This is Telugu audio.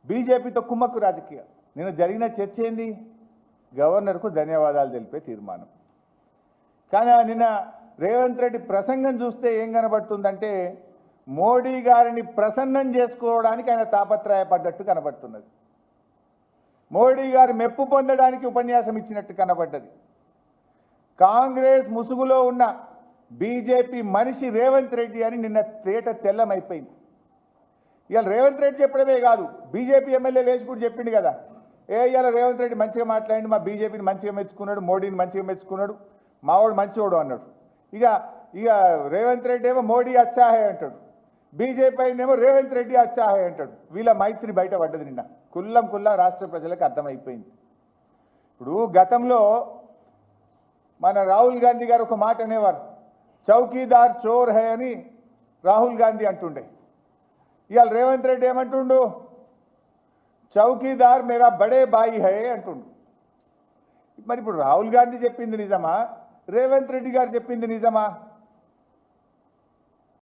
బీజేపీతో కుమ్మక్కు రాజకీయాలు. నిన్న జరిగిన చర్చ ఏంది? గవర్నర్కు ధన్యవాదాలు తెలిపే తీర్మానం. కానీ నిన్న రేవంత్ రెడ్డి ప్రసంగం చూస్తే ఏం కనబడుతుందంటే మోడీ గారిని ప్రసన్నం చేసుకోవడానికి ఆయన తాపత్రయపడ్డట్టు కనబడుతున్నది. మోడీ గారి మెప్పు పొందడానికి ఉపన్యాసం ఇచ్చినట్టు కనబడ్డది. కాంగ్రెస్ ముసుగులో ఉన్న బీజేపీ మనిషి రేవంత్ రెడ్డి అని నిన్న తేట తెల్లమైపోయింది. ఇవాళ రేవంత్ రెడ్డి చెప్పడమే కాదు, బీజేపీ ఎమ్మెల్యే లేచి కూడా చెప్పిండు కదా, ఇవాళ రేవంత్ రెడ్డి మంచిగా మాట్లాడి మా బీజేపీని మంచిగా మెచ్చుకున్నాడు, మోడీని మంచిగా మెచ్చుకున్నాడు, మావాడు మంచివాడు అన్నాడు. ఇక ఇక రేవంత్ రెడ్డి ఏమో మోడీ అచ్చాహే అంటాడు, బీజేపీ అయినేమో రేవంత్ రెడ్డి అచ్చాహే అంటాడు. వీళ్ళ మైత్రి బయటపడ్డది నిన్న కుల్లా రాష్ట్ర ప్రజలకు అర్థమైపోయింది. ఇప్పుడు గతంలో మన రాహుల్ గాంధీ గారు ఒక మాట అనేవారు, చౌకీదార్ చోర్ హై అని రాహుల్ గాంధీ అంటుండే. ఇవాళ రేవంత్ రెడ్డి ఏమంటుండు? చౌకీదార్ మేరా బడే బాయి హై అంటుండు. మరి ఇప్పుడు రాహుల్ గాంధీ చెప్పింది నిజమా, రేవంత్ రెడ్డి గారు చెప్పింది నిజమా?